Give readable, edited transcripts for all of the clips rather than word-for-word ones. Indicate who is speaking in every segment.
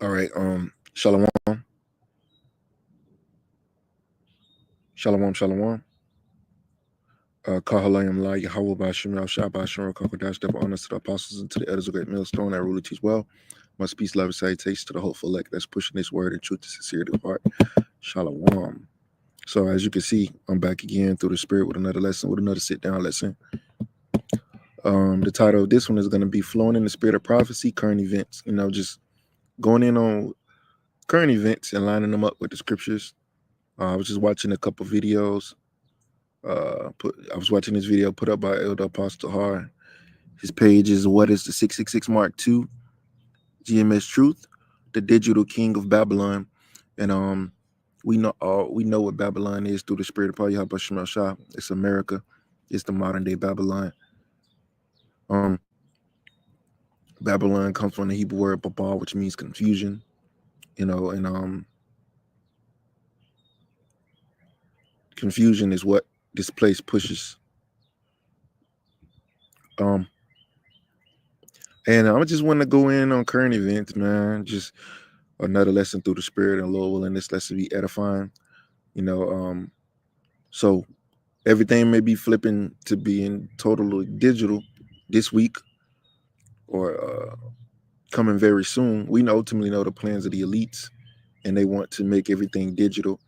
Speaker 1: All right. Shalom, shalom. Kahalayam La Yahweh Bashim Yal Shah Bashim Kokodash, double honors to the apostles and to the elders of Great Millstone that really teach well. Much peace, love, and salutations to the hopeful elect that's pushing this word and truth and sincerity of heart. Shalom. So, as you can see, I'm back again through the spirit with another lesson, with another sit down lesson. The title of this one is going to be Flowing in the Spirit of Prophecy, Current Events. Just going in on current events and lining them up with the scriptures. I was just watching a couple videos. I was watching this video put up by Elder Apostle Har. His page is What is the 666 Mark II? GMS Truth, the Digital King of Babylon. And we know what Babylon is through the spirit of Yahweh Shema Shah. It's America. It's the modern day Babylon. Babylon comes from the Hebrew word Babal, which means confusion. And confusion is what this place pushes. And I just want to go in on current events, man. Just another lesson through the spirit, and Lord willing, this lesson be edifying. So everything may be flipping to being totally digital this week or coming very soon. We ultimately know the plans of the elites, and they want to make everything digital,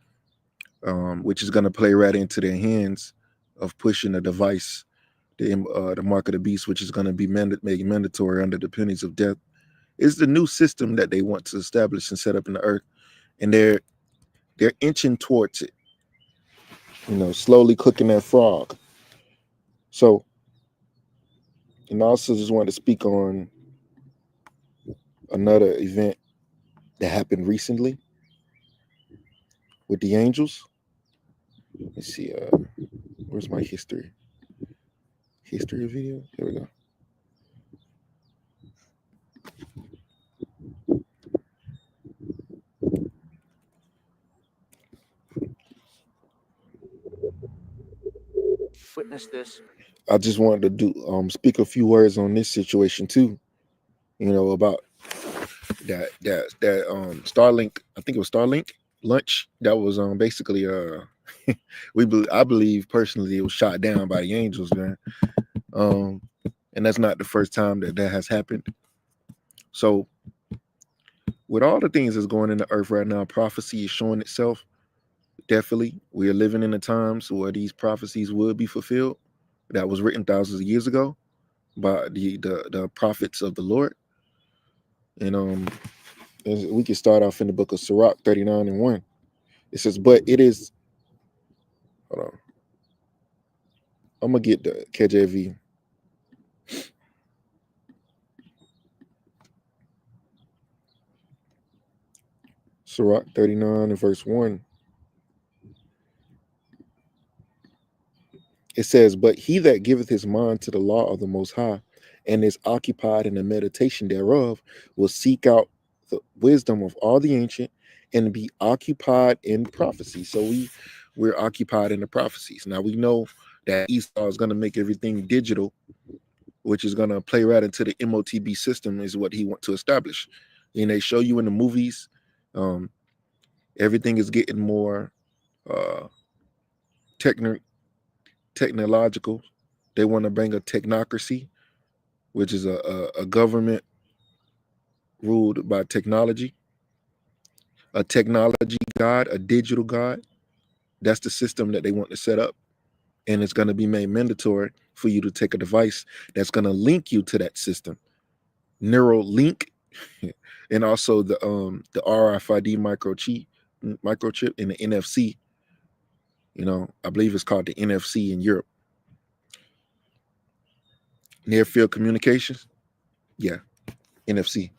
Speaker 1: which is going to play right into their hands of pushing a device, the mark of the beast, which is going to be made mandatory under the penalties of death. It's the new system that they want to establish and set up in the earth, and they're inching towards it. Slowly cooking that frog. So, and I also just wanted to speak on another event that happened recently with the angels. Let's see, where's my history video? Here we go.
Speaker 2: Witness this.
Speaker 1: I just wanted to speak a few words on this situation too. About that Starlink. I think it was Starlink lunch that was basically I believe personally it was shot down by the angels, man. And that's not the first time that has happened. So with all the things that's going in the earth right now, prophecy is showing itself. Definitely, we are living in the times where these prophecies would be fulfilled. That was written thousands of years ago by the prophets of the Lord. And we can start off in the book of Sirach 39:1. It says, but it is, hold on, I'm going to get the KJV. Sirach 39:1. It says, but he that giveth his mind to the law of the Most High and is occupied in the meditation thereof will seek out the wisdom of all the ancient and be occupied in prophecy. So we're occupied in the prophecies. Now we know that Esau is going to make everything digital, which is going to play right into the MOTB system, is what he wants to establish. And they show you in the movies, everything is getting more technological. They want to bring a technocracy, which is a government ruled by technology, a technology god, a digital god. That's the system that they want to set up. And it's going to be made mandatory for you to take a device that's going to link you to that system. Neural link, and also the RFID microchip and the NFC. I believe it's called the NFC in Europe. Near field communications. Yeah, NFC.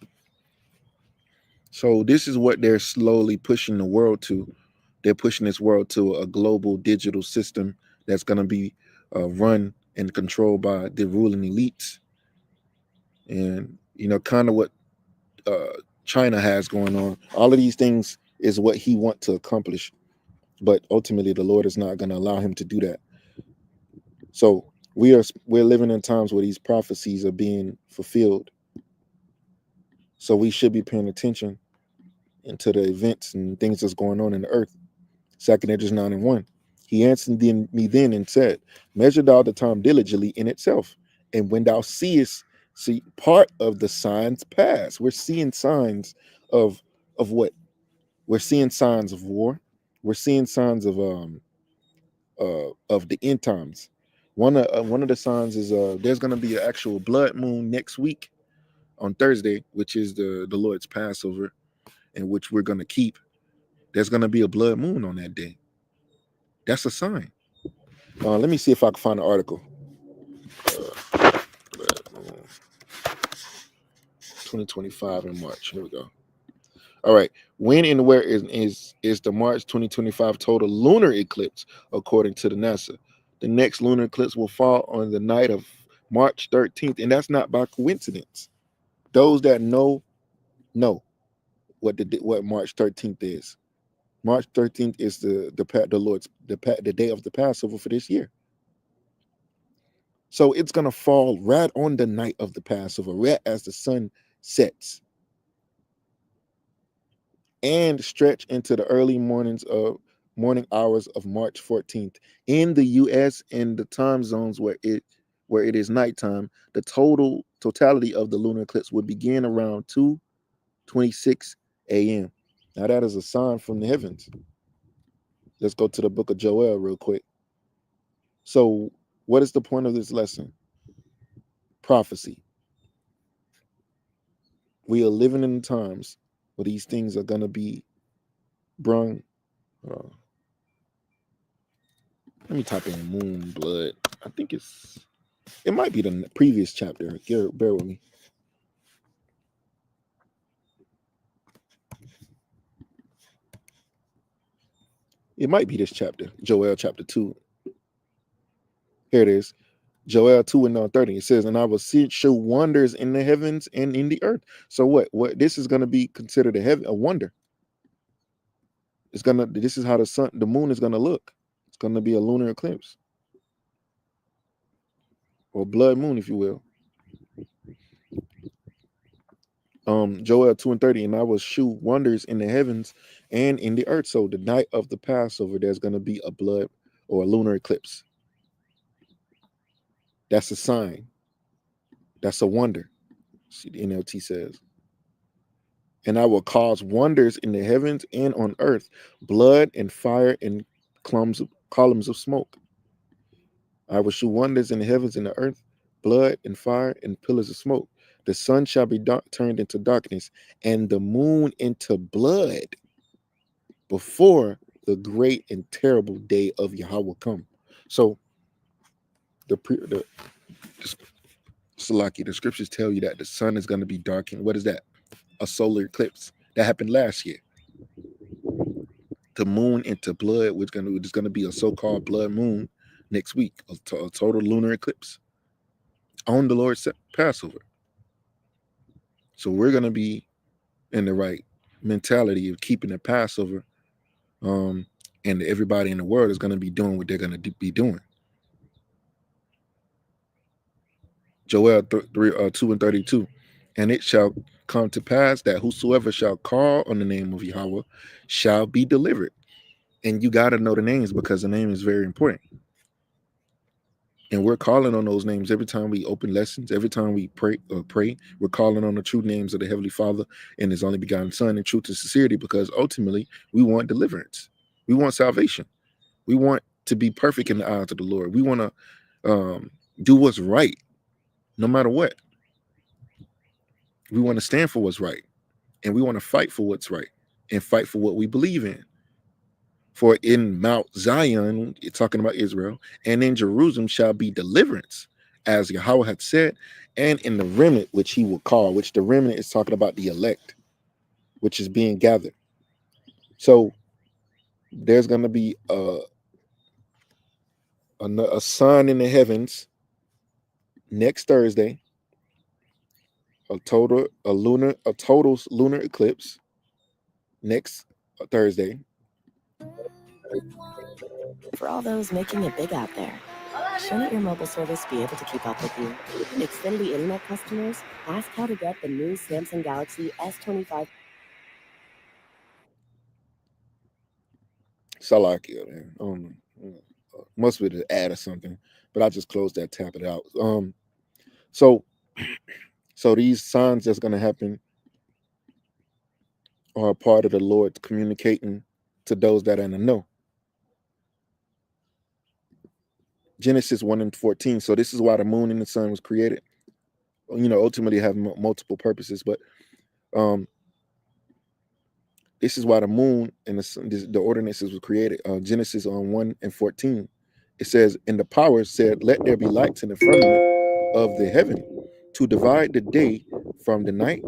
Speaker 1: So this is what they're slowly pushing the world to. They're pushing this world to a global digital system that's going to be run and controlled by the ruling elites. And, kind of what China has going on. All of these things is what he wants to accomplish. But ultimately, the Lord is not going to allow him to do that. So we're living in times where these prophecies are being fulfilled. So we should be paying attention into the events and things that's going on in the earth. 2 Edges 9:1. He answered me then and said, measure thou the time diligently in itself, and when thou seest, see part of the signs pass. We're seeing signs of what? We're seeing signs of war. We're seeing signs of the end times. One of the signs is there's going to be an actual blood moon next week on Thursday, which is the Lord's Passover, in which we're going to keep. There's going to be a blood moon on that day. That's a sign. Let me see if I can find an article. 2025 in March. Here we go. All right. When and where is the March 2025 total lunar eclipse, according to the NASA? The next lunar eclipse will fall on the night of March 13th, and that's not by coincidence. Those that know what March 13th is. March 13th is the day of the Passover for this year. So it's gonna fall right on the night of the Passover, right as the sun sets, and stretch into the early morning hours of March 14th. In the U.S. and the time zones where it is nighttime, the totality of the lunar eclipse would begin around 2:26 a.m. Now that is a sign from the heavens. Let's go to the book of Joel real quick. So what is the point of this lesson? Prophecy. We are living in times where these things are going to be brung. Let me type in moon blood. I think it might be the previous chapter. Bear with me. It might be this chapter, Joel chapter 2. Here it is. Joel 2:30. It says, and I will show wonders in the heavens and in the earth. So what this is going to be considered a wonder. This is how the moon is going to look. It's going to be a lunar eclipse, or blood moon, if you will. Joel 2:30, and I will shew wonders in the heavens and in the earth. So the night of the Passover, there's going to be a blood or a lunar eclipse. That's a sign. That's a wonder. See, the NLT says, and I will cause wonders in the heavens and on earth, blood and fire and columns of smoke. I will shew wonders in the heavens and the earth, blood and fire and pillars of smoke. The sun shall be turned into darkness, and the moon into blood, before the great and terrible day of Yahweh come. So the scriptures tell you that the sun is going to be darkened. What is that? A solar eclipse that happened last year. The moon into blood, which is going to be a so-called blood moon next week, a total lunar eclipse on the Lord's Passover. So we're going to be in the right mentality of keeping the Passover, and everybody in the world is going to be doing what they're going to be doing. Joel 2:32, and it shall come to pass that whosoever shall call on the name of Yahweh shall be delivered. And you got to know the names, because the name is very important. And we're calling on those names every time we open lessons, every time we pray. We're calling on the true names of the Heavenly Father and His only begotten Son in truth and sincerity, because ultimately we want deliverance. We want salvation. We want to be perfect in the eyes of the Lord. We want to do what's right, no matter what. We want to stand for what's right, and we want to fight for what's right, and fight for what we believe in. For in Mount Zion, it's talking about Israel, and in Jerusalem shall be deliverance, as Yahweh had said, and in the remnant which He will call, which the remnant is talking about the elect, which is being gathered. So there's going to be a sign in the heavens next Thursday, a total lunar eclipse next Thursday.
Speaker 2: For all those making it big out there, shouldn't your mobile service be able to keep up with you? Xfinity Internet customers, ask how to get the new Samsung Galaxy S25
Speaker 1: Salakia, man. I don't know. Must be to add or something, but I just closed that, tap it out. So so these signs that's gonna happen are a part of the Lord communicating to those that are in the know. Genesis 1 and 14. So this is why the moon and the sun was created. Ultimately have multiple purposes, but um this is why the moon and the ordinances were created. Genesis on 1 and 14. It says, and the power said, let there be lights in the firmament of the heaven to divide the day from the night,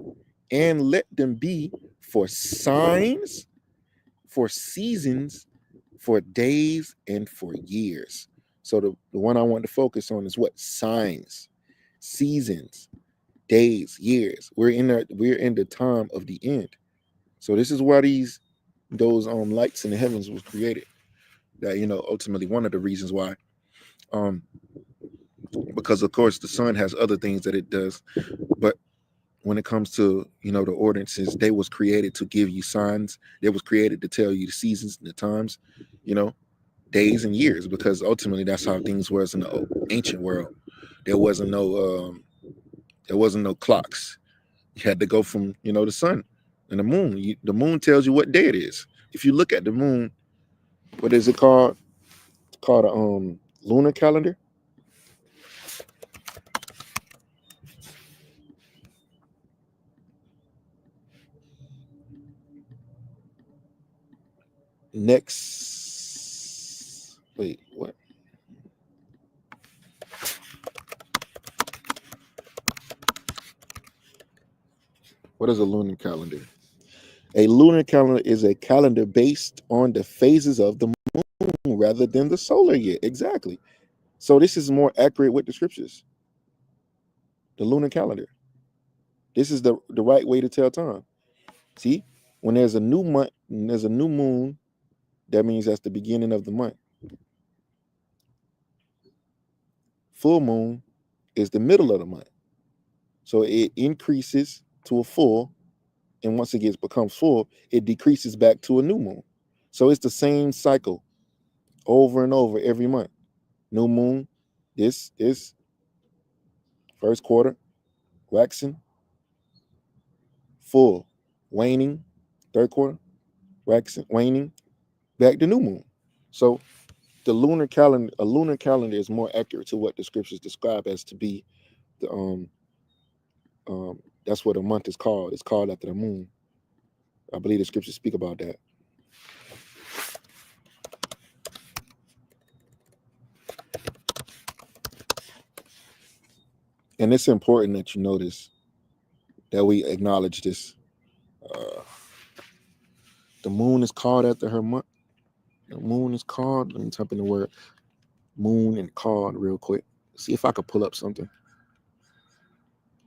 Speaker 1: and let them be for signs, for seasons, for days, and for years. So the one I want to focus on is what? Signs, seasons, days, years. We're in the time of the end. So this is why those lights in the heavens was created. That ultimately one of the reasons why, because of course the sun has other things that it does, but when it comes to the ordinances, they was created to give you signs. They was created to tell you the seasons and the times, days and years, because ultimately that's how things was in the ancient world. There wasn't no clocks. You had to go from the sun and the moon. The moon tells you what day it is. If you look at the moon, what is it called? It's called a lunar calendar. Next, wait, what? What is a lunar calendar? A lunar calendar is a calendar based on the phases of the moon rather than the solar year. Exactly. So this is more accurate with the scriptures. The lunar calendar. This is the right way to tell time. See, when there's a new month and there's a new moon, that means that's the beginning of the month. Full moon is the middle of the month. So it increases to a full, and once it becomes full, it decreases back to a new moon. So it's the same cycle over and over every month. New moon, this is first quarter, waxing, full, waning, third quarter, waxing, waning, back to new moon. So a lunar calendar is more accurate to what the scriptures describe as to be the that's what a month is called. It's called after the moon. I believe the scriptures speak about that. And it's important that you notice that we acknowledge this. The moon is called after her month. The moon is called. Let me type in the word moon and called real quick. See if I could pull up something.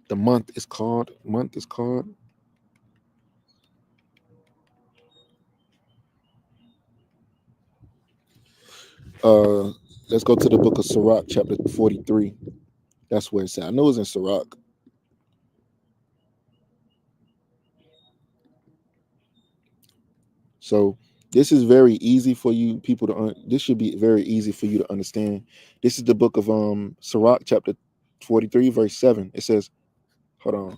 Speaker 1: The month is called. Let's go to the book of Sirach, chapter 43. That's where it's at. I know it's in Sirach. So this is very easy for you people to. This should be very easy for you to understand. This is the book of Sirach, chapter 43, verse 7. It says, hold on.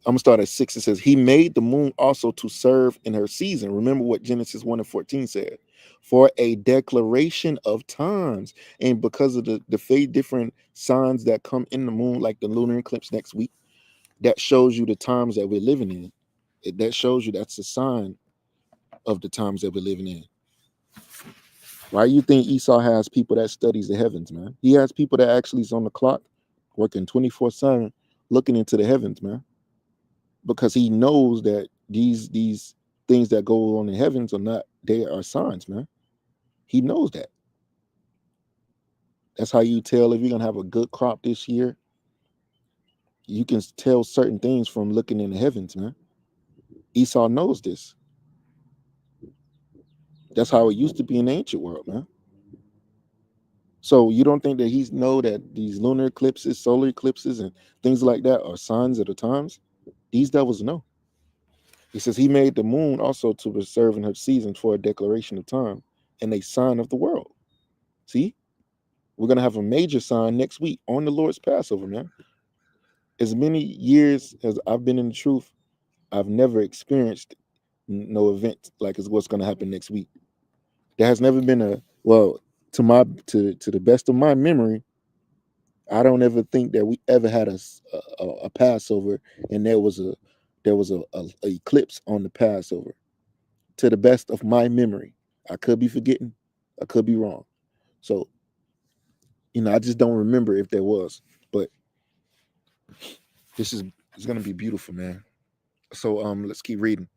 Speaker 1: I'm gonna start at 6. It says, he made the moon also to serve in her season. Remember what Genesis 1 and 14 said, for a declaration of times. And because of the different signs that come in the moon, like the lunar eclipse next week, that shows you the times that we're living in. That shows you that's a sign of the times that we're living in. Why you think Esau has people that studies the heavens, man? He has people that actually is on the clock, working 24/7, looking into the heavens, man. Because he knows that these things that go on in the heavens are not, they are signs, man. He knows that. That's how you tell if you're gonna have a good crop this year. You can tell certain things from looking in the heavens, man. Esau knows this. That's how it used to be in the ancient world, man. So you don't think that he's know that these lunar eclipses, solar eclipses, and things like that are signs of the times? These devils know. It says he made the moon also to preserve in her seasons for a declaration of time and a sign of the world. See, we're gonna have a major sign next week on the Lord's Passover, man. As many years as I've been in the truth, I've never experienced no event like is what's gonna happen next week. There has never been a to the best of my memory. I don't ever think that we ever had a Passover and there was a eclipse on the Passover. To the best of my memory, I could be forgetting, I could be wrong. So I just don't remember if there was. But it's gonna be beautiful, man. So let's keep reading.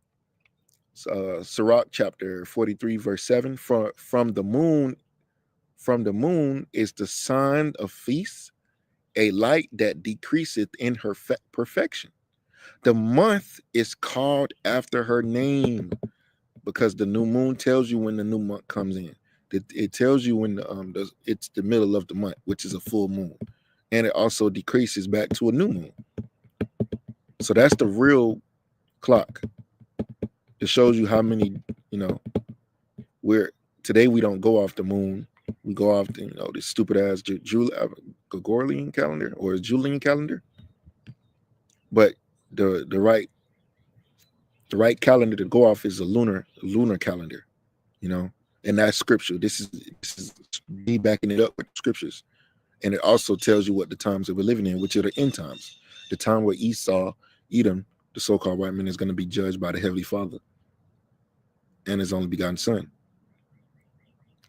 Speaker 1: Sirach chapter 43 verse 7. From the moon is the sign of feast, a light that decreaseth in her perfection. The month is called after her name because the new moon tells you when the new month comes in. It tells you when it's the middle of the month, which is a full moon, and it also decreases back to a new moon. So that's the real clock. It shows you how many, today we don't go off the moon. We go off the, this stupid ass Gregorian calendar or Julian calendar. But the right calendar to go off is a lunar calendar, and that's scripture. This is me backing it up with scriptures. And it also tells you what the times that we're living in, which are the end times, the time where Edom, the so-called white man, is going to be judged by the Heavenly Father and his only begotten Son.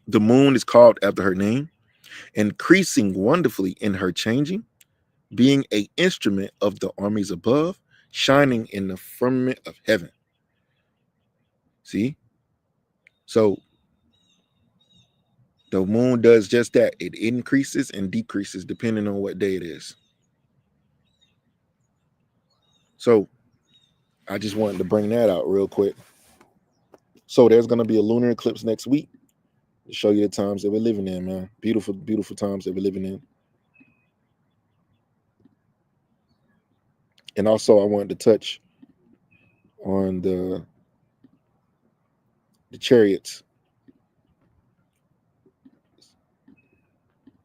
Speaker 1: The moon is called after her name, increasing wonderfully in her changing, being an instrument of the armies above, shining in the firmament of heaven. See? So the moon does just that. It increases and decreases depending on what day it is. So I just wanted to bring that out real quick. So there's going to be a lunar eclipse next week to show you the times that we're living in, man. Beautiful, beautiful times that we're living in. And also I wanted to touch on the chariots.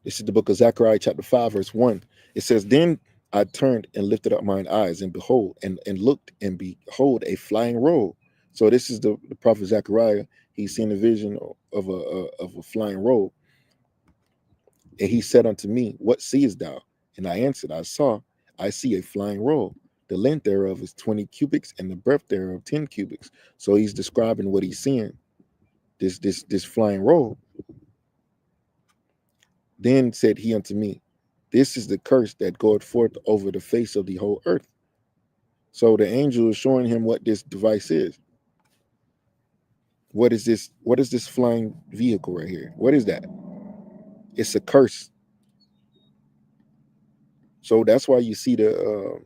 Speaker 1: This is the book of Zechariah chapter 5 verse 1. It says, then I turned and lifted up mine eyes and behold, and looked, and behold a flying roll. So this is the prophet Zechariah. He's seen a vision of a flying roll. And he said unto me, what seest thou? And I answered, I see a flying roll. The length thereof is 20 cubits and the breadth thereof 10 cubits. So he's describing what he's seeing, this flying roll. Then said he unto me, this is the curse that goeth forth over the face of the whole earth. So the angel is showing him what this device is. What is this? What is this flying vehicle right here? What is that? It's a curse. So that's why you see the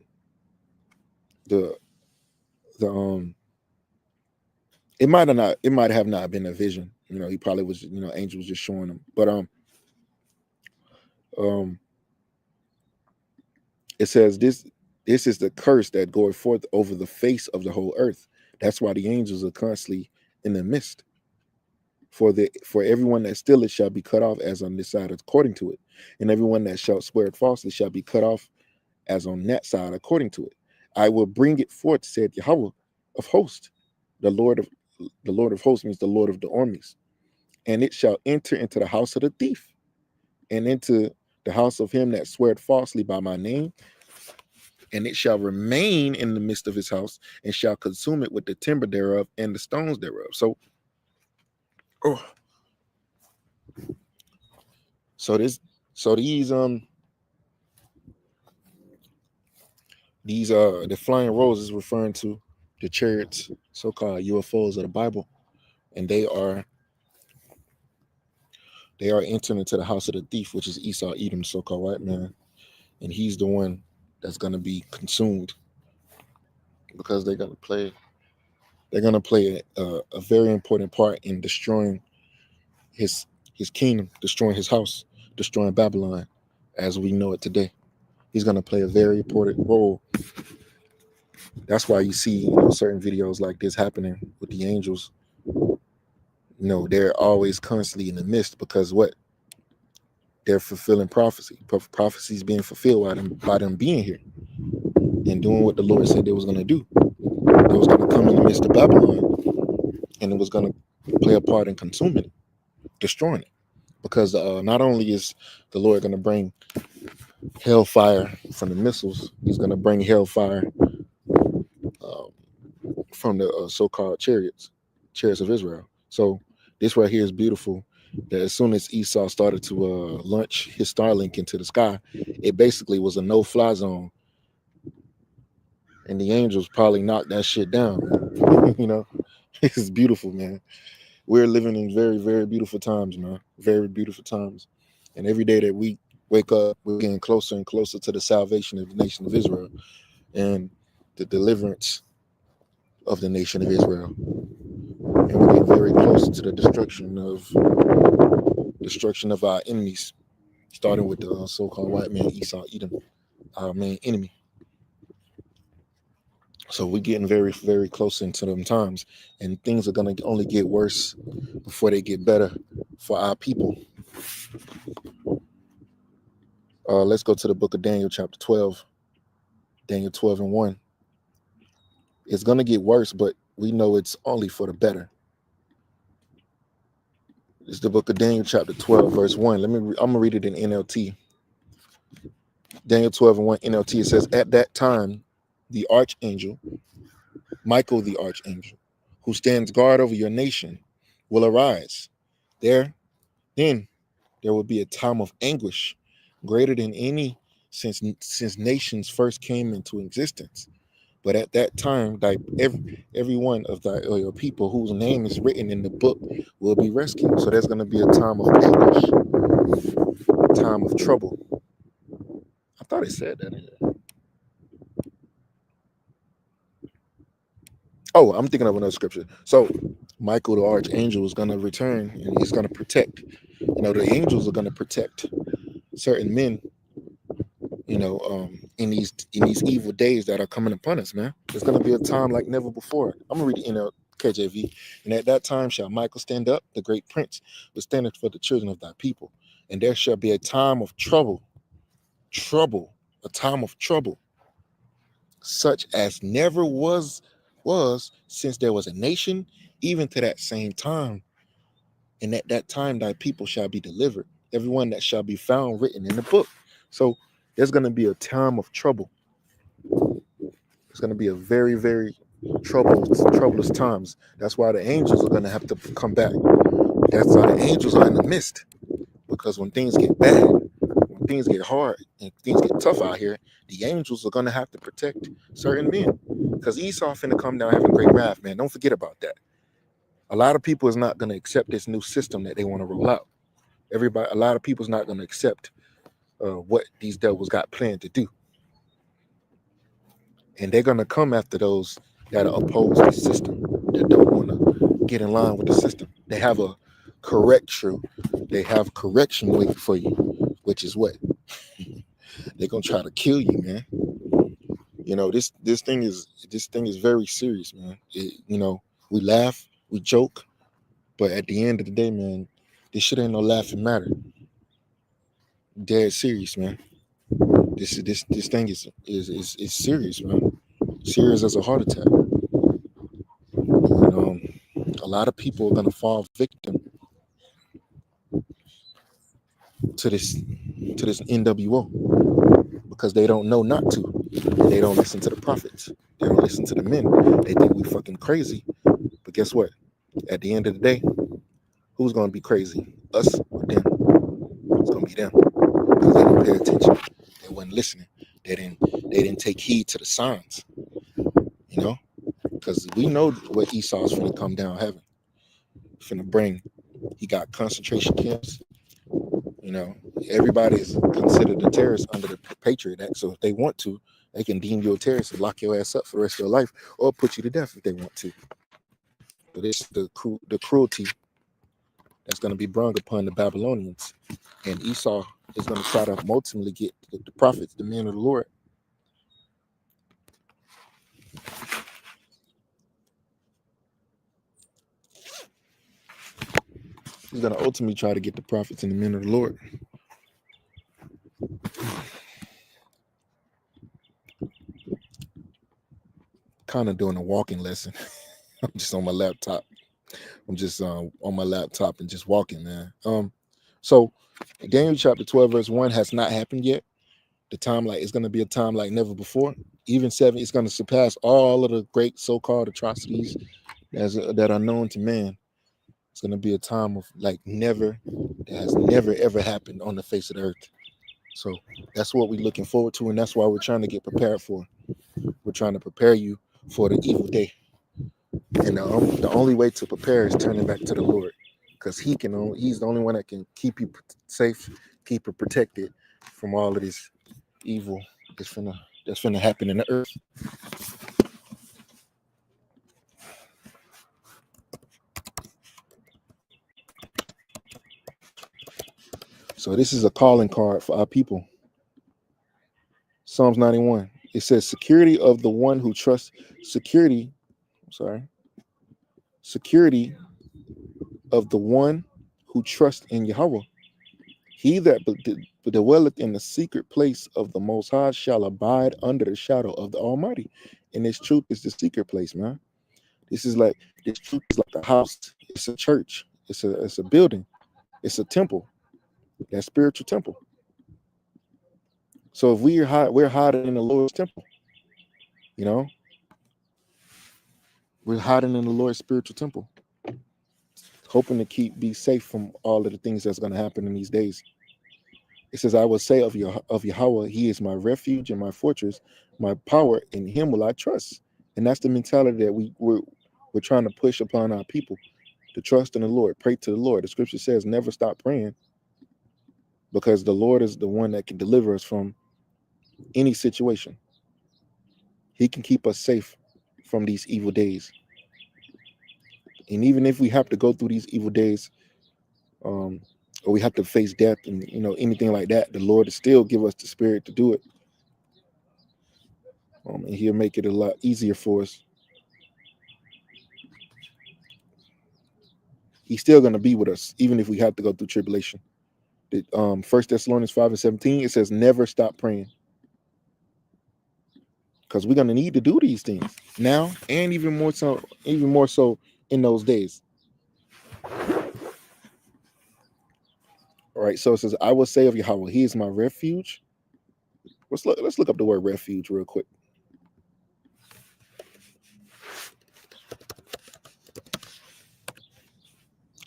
Speaker 1: it might have not been a vision. He probably was, angel was just showing him. But it says this is the curse that goeth forth over the face of the whole earth. That's why the angels are constantly in the midst. For everyone that stealeth shall be cut off as on this side according to it, and everyone that shall swear it falsely shall be cut off as on that side according to it. I will bring it forth, said Yahweh of hosts. The Lord of hosts means the Lord of the armies. And it shall enter into the house of the thief, and into the house of him that sweareth falsely by my name, and it shall remain in the midst of his house, and shall consume it with the timber thereof and the stones thereof. So these the flying rolls is referring to the chariots, so-called UFOs of the Bible, and they are entering into the house of the thief, which is Esau, Edom, so-called white man, and he's the one that's going to be consumed because they're going to play a very important part in destroying his kingdom, destroying his house, destroying Babylon as we know it today. He's going to play a very important role That's why you see certain videos like this happening with the angels. They're always constantly in the midst because what? They're fulfilling prophecy. Prophecies being fulfilled by them being here and doing what the Lord said they was going to do. They was going to come in the midst of Babylon, and it was going to play a part in consuming it, destroying it. Because not only is the Lord going to bring hellfire from the missiles, he's going to bring hellfire um, from the so-called chariots of Israel. So this right here is beautiful. That as soon as Esau started to launch his Starlink into the sky, it basically was a no-fly zone, and the angels probably knocked that shit down. It's beautiful, man. We're living in very, very beautiful times, man. Very beautiful times, and every day that we wake up, we're getting closer and closer to the salvation of the nation of Israel and the deliverance of the nation of Israel. And we get very close to the destruction of our enemies, starting with the so-called white man Esau, Edom, our main enemy. So we're getting very, very close into them times, and things are going to only get worse before they get better for our people. Let's go to the book of Daniel, chapter 12. Daniel 12:1. It's going to get worse, but we know it's only for the better. It's the book of Daniel, chapter 12, verse 1. I'm going to read it in NLT. Daniel 12:1 NLT. It says, at that time, the archangel, Michael the archangel, who stands guard over your nation, will arise. Then there will be a time of anguish greater than any since nations first came into existence. But at that time, every one of your people whose name is written in the book will be rescued. So there's going to be a time of anguish, a time of trouble. I thought it said that in here. Oh, I'm thinking of another scripture. So Michael the archangel is going to return, and he's going to protect. The angels are going to protect certain men, in these evil days that are coming upon us, man. There's going to be a time like never before. I'm going to read it in KJV. And at that time shall Michael stand up, the great prince, who standeth for the children of thy people. And there shall be a time of trouble, a time of trouble, such as never was since there was a nation, even to that same time. And at that time thy people shall be delivered, everyone that shall be found written in the book. So there's going to be a time of trouble. It's going to be a very, very troublous times. That's why the angels are going to have to come back. That's why the angels are in the midst. Because when things get bad, when things get hard, and things get tough out here, the angels are going to have to protect certain men. Because Esau finna come down having great wrath, man. Don't forget about that. A lot of people is not going to accept this new system that they want to roll out. A lot of people is not going to accept what these devils got planned to do. And they're going to come after those that oppose the system, that don't want to get in line with the system. They have a correction waiting for you, which is what? They're going to try to kill you, man. This thing is very serious, man. We laugh, we joke, but at the end of the day, man, this shit ain't no laughing matter. Dead serious, man. This thing is serious, man. Serious as a heart attack. A lot of people are gonna fall victim to this NWO because they don't know not to. And they don't listen to the prophets. They don't listen to the men. They think we fucking crazy. But guess what? At the end of the day, who's gonna be crazy? Us or them? It's gonna be them because they didn't pay attention. They wasn't listening. They didn't take heed to the signs. Because we know what Esau's finna come down having. Finna bring. He got concentration camps. Everybody is considered a terrorist under the Patriot Act. So if they want to, they can deem you a terrorist and lock your ass up for the rest of your life, or put you to death if they want to. But it's the cruelty that's going to be brung upon the Babylonians, and Esau is going to try to ultimately get the prophets, the men of the Lord, He's going to ultimately try to get the prophets and the men of the Lord. Kind of doing a walking lesson. I'm just on my laptop. I'm just on my laptop and just walking, man. So Daniel chapter 12, verse 1 has not happened yet. The time like it's going to be a time like never before. Even 7 is going to surpass all of the great so-called atrocities that are known to man. It's going to be a time of like never, that has never ever happened on the face of the earth. So that's what we're looking forward to, and that's why we're trying to get prepared for. We're trying to prepare you for the evil day. And the only way to prepare is turning back to the Lord, because he's the only one that can keep you safe, keep you protected from all of this evil that's finna happen in the earth. So this is a calling card for our people. Psalms 91. It says security of the one who trusts security of the one who trusts in Yahweh. He that dwelleth in the secret place of the Most High shall abide under the shadow of the Almighty. And this truth is the secret place, man. This truth is like a house. It's a church. It's a building. It's a temple. That spiritual temple. So if we're hiding in the Lord's temple, you know, we're hiding in the Lord's spiritual temple, hoping to be safe from all of the things that's going to happen in these days. It says, I will say of Yahweh, he is my refuge and my fortress, my power, in him will I trust. And that's the mentality that we're trying to push upon our people, to trust in the Lord, pray to the Lord. The scripture says, never stop praying, because the Lord is the one that can deliver us from any situation. He can keep us safe from these evil days. And even if we have to go through these evil days, or we have to face death and anything like that, the Lord will still give us the spirit to do it. And he'll make it a lot easier for us. He's still going to be with us, even if we have to go through tribulation. 1 Thessalonians 5:17, it says, never stop praying. Because we're going to need to do these things now, and even more so in those days. All right, so it says, I will say of Yahweh, he is my refuge. Let's look up the word refuge real quick.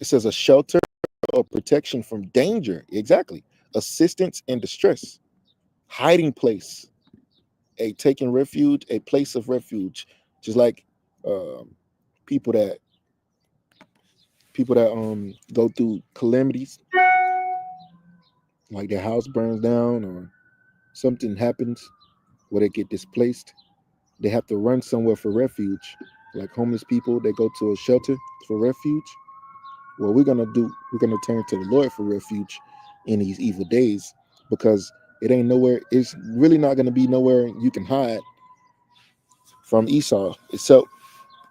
Speaker 1: It says a shelter or protection from danger. Exactly. Assistance in distress. Hiding place. A taking refuge, a place of refuge. Just like people that go through calamities, like their house burns down or something happens where they get displaced. They have to run somewhere for refuge. Like homeless people, they go to a shelter for refuge. Well, we're gonna turn to the Lord for refuge in these evil days, because it ain't nowhere. It's really not gonna be nowhere you can hide from Esau, except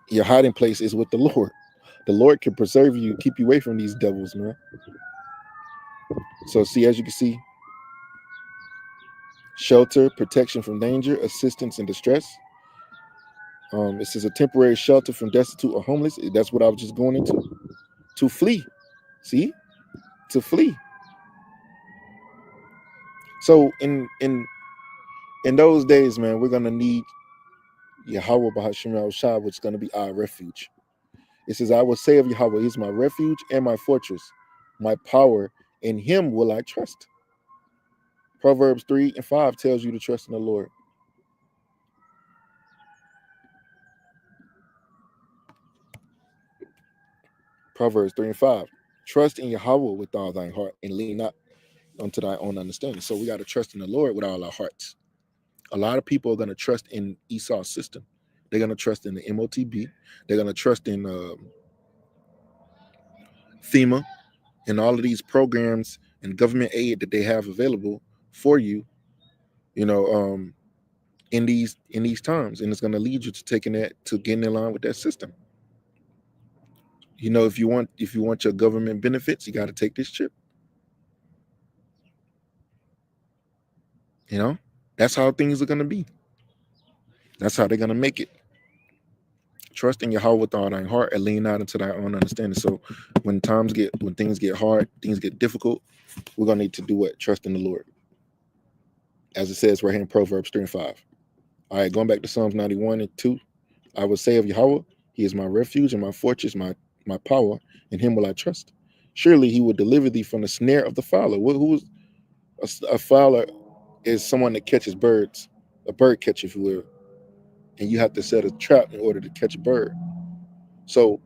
Speaker 1: your hiding place is with the Lord. The Lord can preserve you, keep you away from these devils, man. So see, as you can see, shelter, protection from danger, assistance in distress. It says a temporary shelter from destitute or homeless. That's what I was just going into. To flee. See? To flee. So in those days, man, we're gonna need Yahweh Bahashim Yahushua, which is gonna be our refuge. It says, I will say of Yahweh, he's my refuge and my fortress, my power, in him will I trust. Proverbs 3:5 tells you to trust in the Lord. Proverbs 3:5. Trust in Yahweh with all thine heart and lean not unto thy own understanding. So we got to trust in the Lord with all our hearts. A lot of people are going to trust in Esau's system. They're going to trust in the MOTB. They're going to trust in FEMA and all of these programs and government aid that they have available for you, in in these terms, and it's going to lead you to taking that, to getting in line with that system. You know, if you want your government benefits, you got to take this chip. You know, that's how things are going to be. That's how they're going to make it. Trust in Yahweh with all thine heart and lean not into thy own understanding. So when things get hard, things get difficult, we're going to need to do what? Trust in the Lord. As it says right here in Proverbs 3 and 5. All right, going back to Psalms 91 and 2. I will say of Yahweh, he is my refuge and my fortress, my power, in him will I trust. Surely he will deliver thee from the snare of the fowler. Who's a fowler? Is someone that catches birds, a bird catcher, if you will. And you have to set a trap in order to catch a bird. So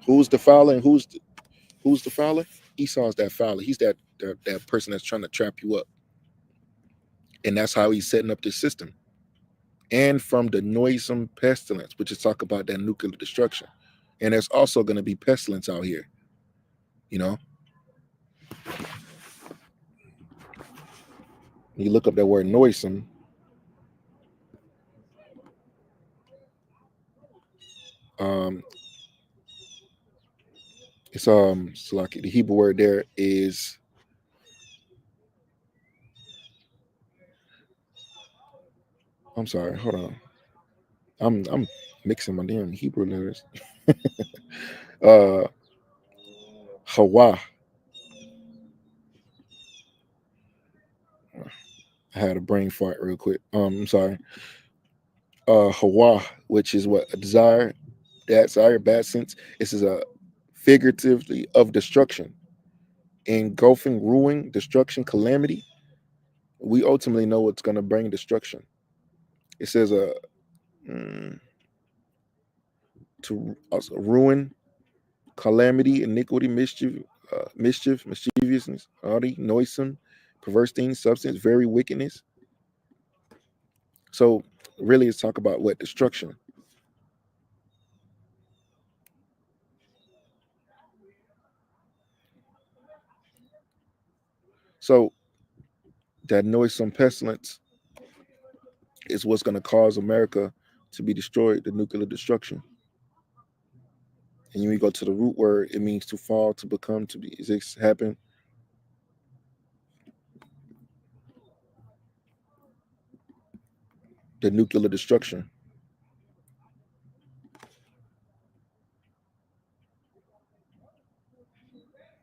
Speaker 1: who's the fowler and who's the fowler? Esau's that fowler. He's that person that's trying to trap you up. And that's how he's setting up this system. And from the noisome pestilence, which is talk about that nuclear destruction. And there's also going to be pestilence out here. You know? You look up that word noisome. It's like the Hebrew word there is I'm sorry, hold on. I'm mixing my damn Hebrew letters. Hawa. I had a brain fart real quick. I'm sorry. Hawa, which is what? A desire, bad sense. This is a figuratively of destruction, engulfing, ruin, destruction, calamity. We ultimately know what's going to bring destruction. It says to ruin, calamity, iniquity, mischief, mischievousness, naughty, noisome, perverse things, substance, very wickedness. So really it's talk about what? Destruction. So that noisome pestilence is what's going to cause America to be destroyed, the nuclear destruction. And when you go to the root word, it means to fall, to become, to be, exist, happen. The nuclear destruction.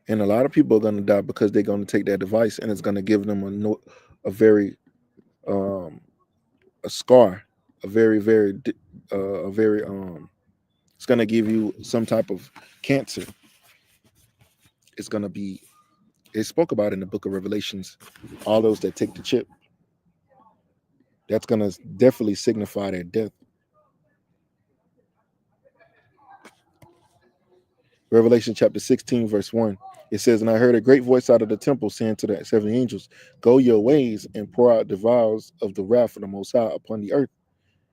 Speaker 1: And a lot of people are going to die because they're going to take that device and it's going to give them a very a scar, a very it's going to give you some type of cancer. It's going to be, it spoke about in the book of Revelations, all those that take the chip, that's going to definitely signify their death. Revelation chapter 16 verse 1, it says, and I heard a great voice out of the temple saying to the 7 angels, go your ways and pour out the vials of the wrath of the Most High upon the earth.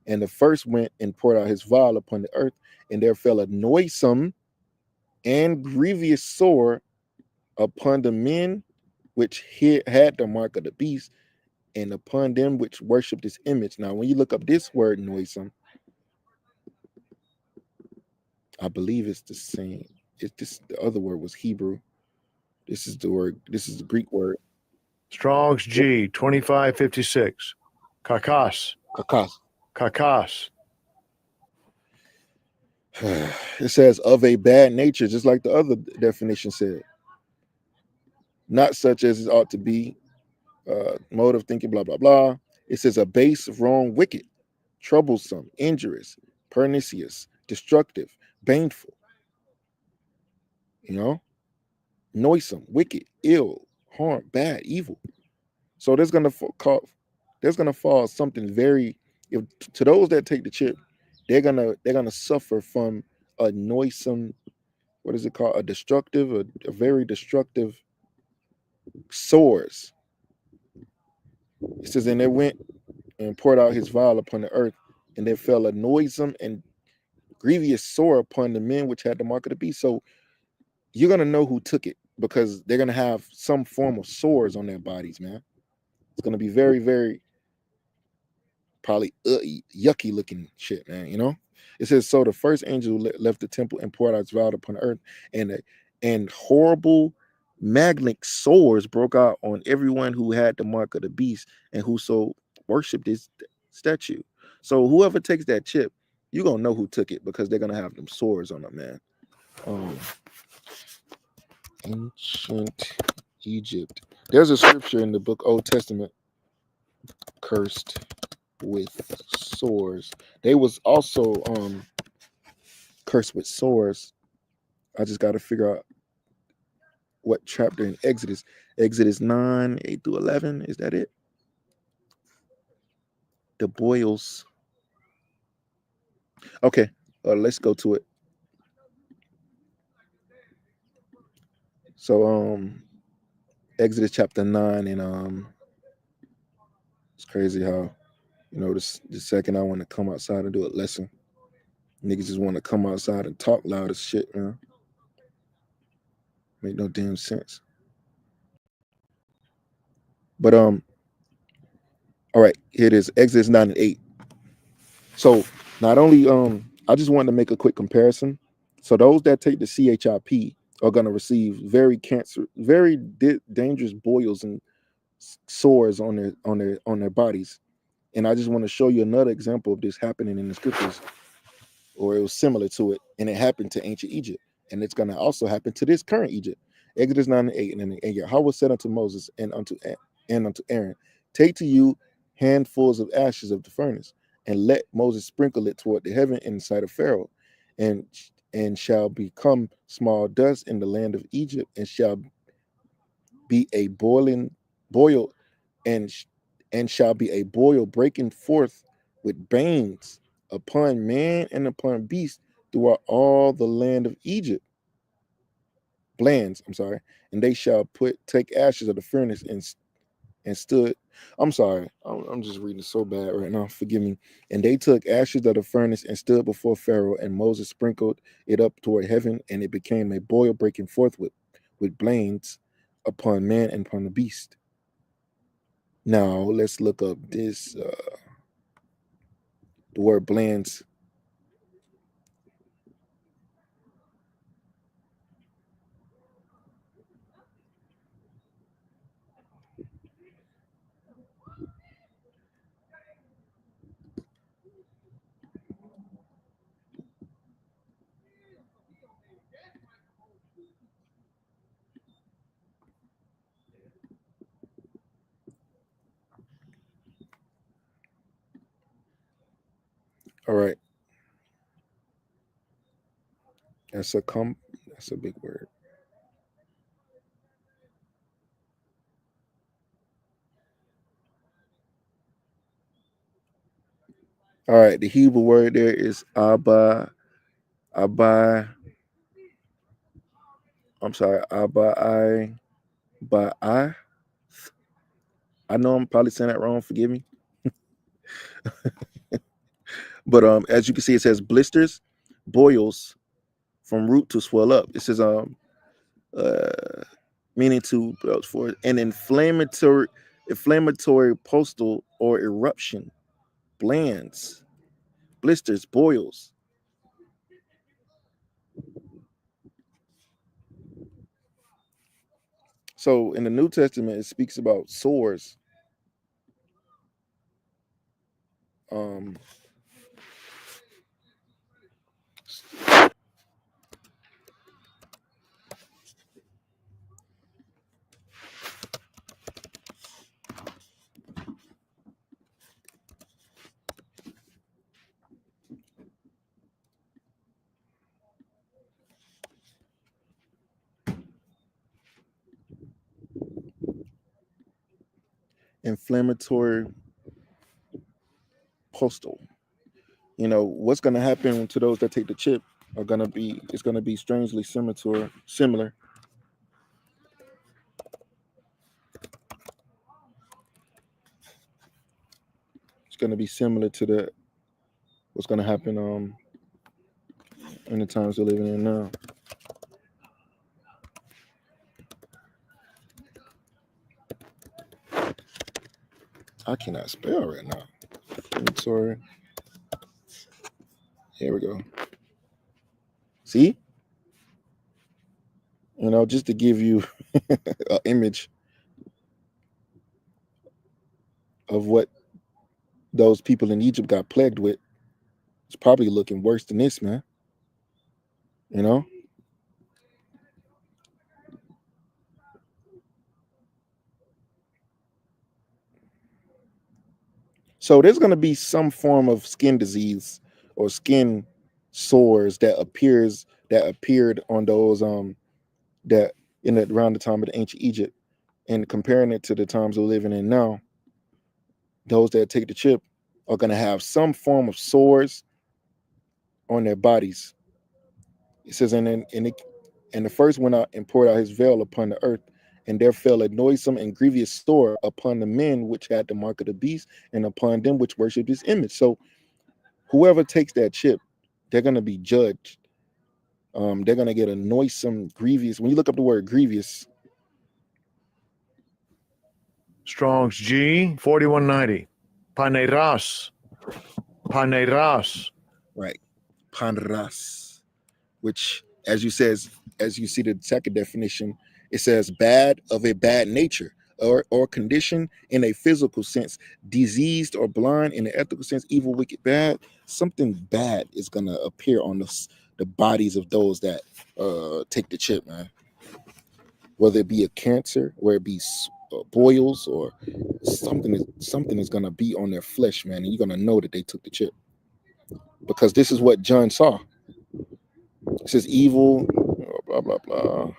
Speaker 1: And the first went and poured out his vial upon the earth, and there fell a noisome and grievous sore upon the men which had the mark of the beast, and upon them which worshipped his image. Now, when you look up this word noisome, I believe it's the same. It's this, the other word was Hebrew. This is the word. This is the Greek word.
Speaker 3: Strong's G 2556. Kakas.
Speaker 1: Kakas. It says of a bad nature, just like the other definition said. Not such as it ought to be. Mode of thinking, blah, blah, blah. It says a base, wrong, wicked, troublesome, injurious, pernicious, destructive, baneful. You know, noisome, wicked, ill, harm, bad, evil. So there's gonna fall something very, to those that take the chip, they're gonna suffer from a noisome, what is it called? A very destructive sores. It says, and they went and poured out his vial upon the earth, and there fell a noisome and grievous sore upon the men which had the mark of the beast. So you're gonna know who took it, because they're gonna have some form of sores on their bodies, man. It's gonna be very, very probably yucky looking shit, man. You know, it says, so the first angel left the temple and poured out his vial upon the earth, and horrible magnetic sores broke out on everyone who had the mark of the beast and whoso worshipped his statue. So whoever takes that chip, you're gonna know who took it, because they're gonna have them sores on them, man. Ancient Egypt. There's a scripture in the book Old Testament, cursed with sores. They was also cursed with sores. I just got to figure out what chapter in Exodus. Exodus 9, 8 through 11. Is that it? The boils. Okay, let's go to it. So Exodus chapter 9, and it's crazy how, you know, the second I want to come outside and do a lesson, niggas just want to come outside and talk loud as shit, man. Make no damn sense. But all right, here it is, Exodus 9 and 8. So not only I just wanted to make a quick comparison. So those that take the CHIP are going to receive very dangerous boils and sores on their bodies. And I just want to show you another example of this happening in the scriptures, or it was similar to it, and it happened to ancient Egypt, and it's going to also happen to this current Egypt. Exodus 9 and 8, and Yahweh said unto Moses and unto Aaron, take to you handfuls of ashes of the furnace, and let Moses sprinkle it toward the heaven in the sight of Pharaoh, and shall become small dust in the land of Egypt, and shall be a boil, and shall be a boil breaking forth with bangs upon man and upon beast throughout all the land of Egypt. And they shall take ashes of the furnace and stood. I'm sorry, I'm just reading so bad right now. Forgive me. And they took ashes of the furnace and stood before Pharaoh, and Moses sprinkled it up toward heaven, and it became a boil breaking forth with blains upon man and upon the beast. Now let's look up this. The word blains. All right. That's a big word. All right, the Hebrew word there is Abba. I'm sorry, Abba. I know I'm probably saying that wrong. Forgive me. But as you can see, it says blisters, boils from root to swell up. It says meaning to for an inflammatory postal or eruption, blisters, boils. So in the New Testament, it speaks about sores. Inflammatory postal. You know what's going to happen to those that take the chip it's going to be strangely similar. It's going to be similar to what's going to happen in the times we're living in now. I cannot spell right now. Inventory. Here we go. See? You know, just to give you an image of what those people in Egypt got plagued with. It's probably looking worse than this, man. You know? So there's going to be some form of skin disease or skin sores that appeared on those that around the time of the ancient Egypt, and comparing it to the times we're living in now, those that take the chip are going to have some form of sores on their bodies. It says, and the first went out and poured out his veil upon the earth, and there fell a noisome and grievous sore upon the men which had the mark of the beast, and upon them which worshiped his image. So whoever takes that chip, they're going to be judged. They're going to get a noisome, grievous. When you look up the word grievous,
Speaker 3: Strong's G 4190. Paneras. Paneras.
Speaker 1: right? Panras, which, as you see the second definition, it says bad, of a bad nature, or condition in a physical sense, diseased or blind in the ethical sense, evil, wicked, bad. Something bad is going to appear on the bodies of those that take the chip, man. Whether it be a cancer, whether it be boils, or something is going to be on their flesh, man, and you're going to know that they took the chip, because this is what John saw. It says evil, blah blah blah,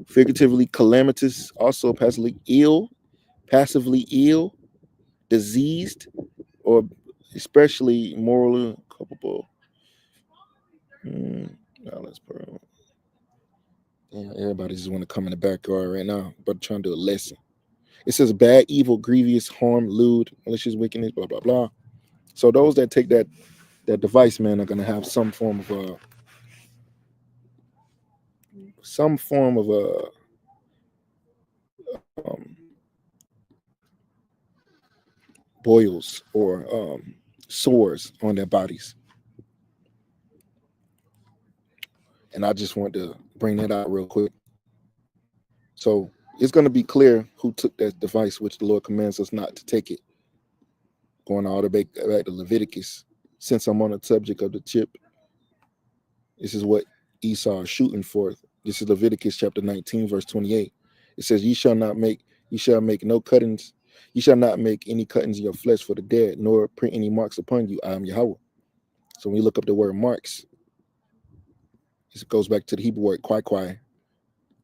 Speaker 1: figuratively calamitous, also passively ill, diseased, or especially morally culpable. Now let's put it. Yeah, everybody just want to come in the backyard right now, but trying to do a lesson. It says bad, evil, grievous, harm, lewd, malicious, wickedness, blah blah blah. So those that take that device, man, are gonna have some form of boils or sores on their bodies. And I just want to bring that out real quick. So it's going to be clear who took that device, which the Lord commands us not to take it. Going all the way back to Leviticus. Since I'm on the subject of the chip, this is what Esau is shooting for. This is Leviticus chapter 19, verse 28. It says, ye shall make no cuttings. You shall not make any cuttings in your flesh for the dead, nor print any marks upon you. I am Yahweh. So when you look up the word marks, it goes back to the Hebrew word kwai,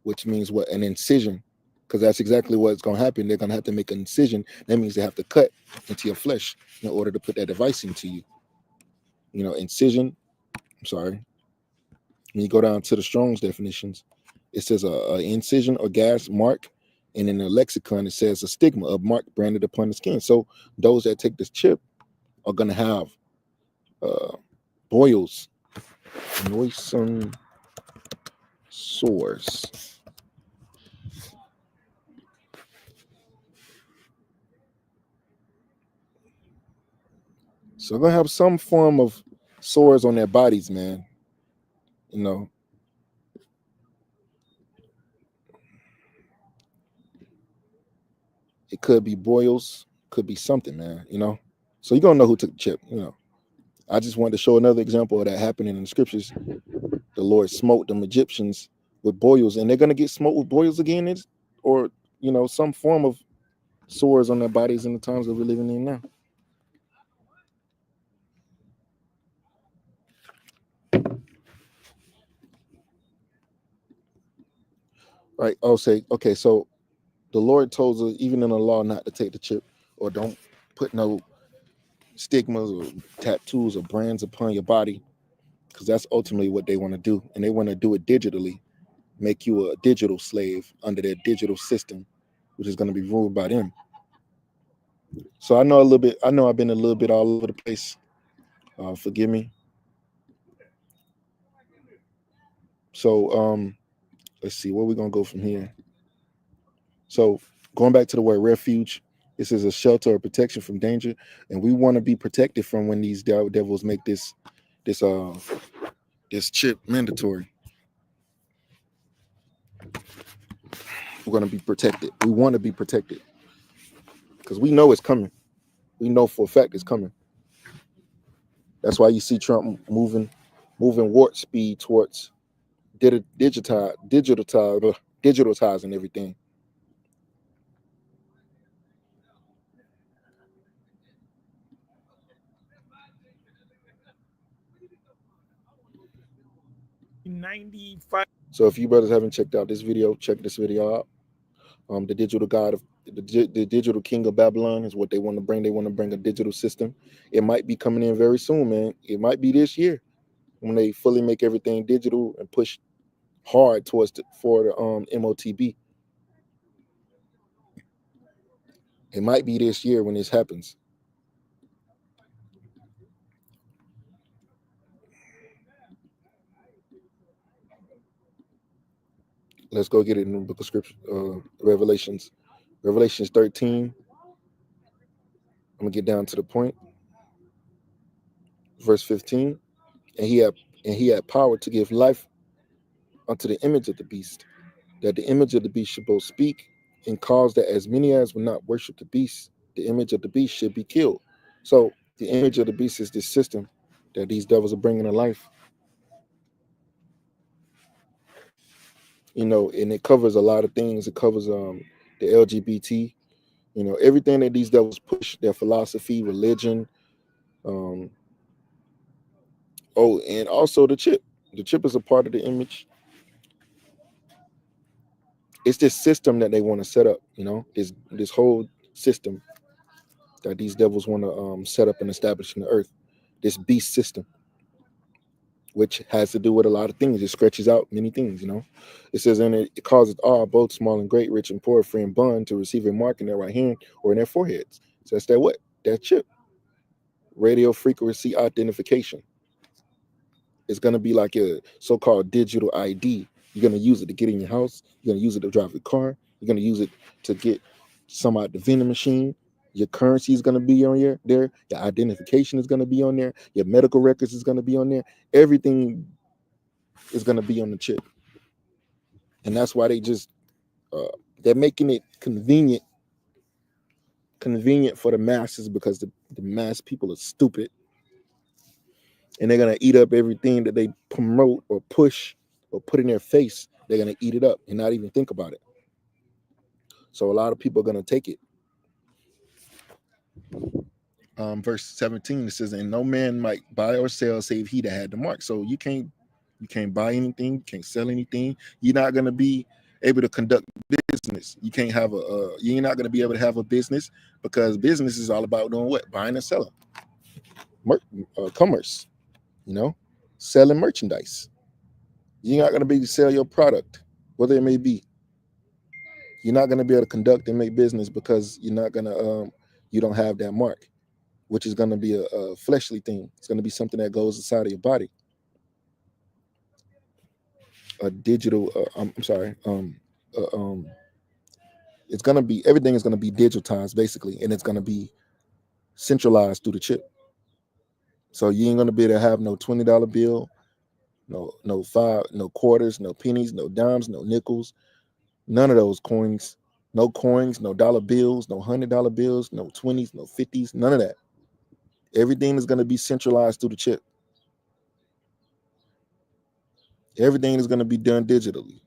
Speaker 1: which means what? An incision. Because that's exactly what's going to happen. They're going to have to make an incision. That means they have to cut into your flesh in order to put that device into you. You know, incision. I'm sorry. When you go down to the Strong's definitions, it says a incision or gas mark. And in the lexicon, it says a stigma, a mark branded upon the skin. So those that take this chip are going to have boils, noisome sores. So they're going to have some form of sores on their bodies, man. You know. It could be boils, could be something, man, you know. So you're going to know who took the chip, you know. I just wanted to show another example of that happening in the scriptures. The Lord smote them Egyptians with boils, and they're going to get smoked with boils again, or, you know, some form of sores on their bodies in the times that we're living in now. Right. Oh, say, okay, so the Lord told us, even in the law, not to take the chip, or don't put no stigmas or tattoos or brands upon your body, because that's ultimately what they want to do. And they want to do it digitally, make you a digital slave under their digital system, which is going to be ruled by them. So I know I've been a little bit all over the place. Forgive me. So let's see where we're going to go from here. So going back to the word refuge, it This is a shelter or protection from danger, and we want to be protected from when these devils make this chip mandatory. We're going to be protected. We want to be protected because we know it's coming. We know for a fact it's coming. That's why you see Trump moving warp speed towards digitalizing everything. So if you brothers haven't checked out this video, check this video out. The digital god of the digital king of Babylon is what they want to bring. They want to bring a digital system. It might be coming in very soon, man. It might be this year when they fully make everything digital and push hard for the MOTB. It might be this year when this happens. Let's go get it in the book of scripture, Revelations 13. I'm gonna get down to the point. Verse 15. And he had power to give life unto the image of the beast, that the image of the beast should both speak and cause that as many as will not worship the beast, the image of the beast should be killed. So the image of the beast is this system that these devils are bringing to life. You know, and it covers a lot of things. It covers the LGBT, you know, everything that these devils push, their philosophy, religion, and also the chip. The chip is a part of the image. It's this system that they want to set up, you know, this whole system that these devils want to set up and establish in the earth, this beast system, which has to do with a lot of things. It stretches out many things, you know. It says, and it causes all, both small and great, rich and poor, free and bond, to receive a mark in their right hand or in their foreheads. So that's that chip. Radio frequency identification. It's going to be like a so-called digital ID. You're going to use it to get in your house. You're going to use it to drive your car. You're going to use it to get some out the vending machine. Your currency is going to be on there. Your identification is going to be on there. Your medical records is going to be on there. Everything is going to be on the chip. And that's why they're making it convenient for the masses, because the mass people are stupid. And they're going to eat up everything that they promote or push or put in their face. They're going to eat it up and not even think about it. So a lot of people are going to take it. Verse 17, it says, and no man might buy or sell save he that had the mark. So you can't buy anything, you can't sell anything. You're not going to be able to conduct business. You can't have you're not going to be able to have a business, because business is all about doing what? Buying and selling. Commerce, you know, selling merchandise. You're not going to be able to sell your product, whatever it may be. You're not going to be able to conduct and make business because you're not going to, you don't have that mark, which is going to be a fleshly thing. It's going to be something that goes inside of your body. A digital, it's going to be, everything is going to be digitized basically, and it's going to be centralized through the chip. So you ain't going to be able to have no $20 bill, no quarters, no pennies, no dimes, no nickels, none of those coins, no dollar bills, no $100 bills, no 20s, no 50s, none of that. Everything is going to be centralized through the chip. Everything is going to be done digitally.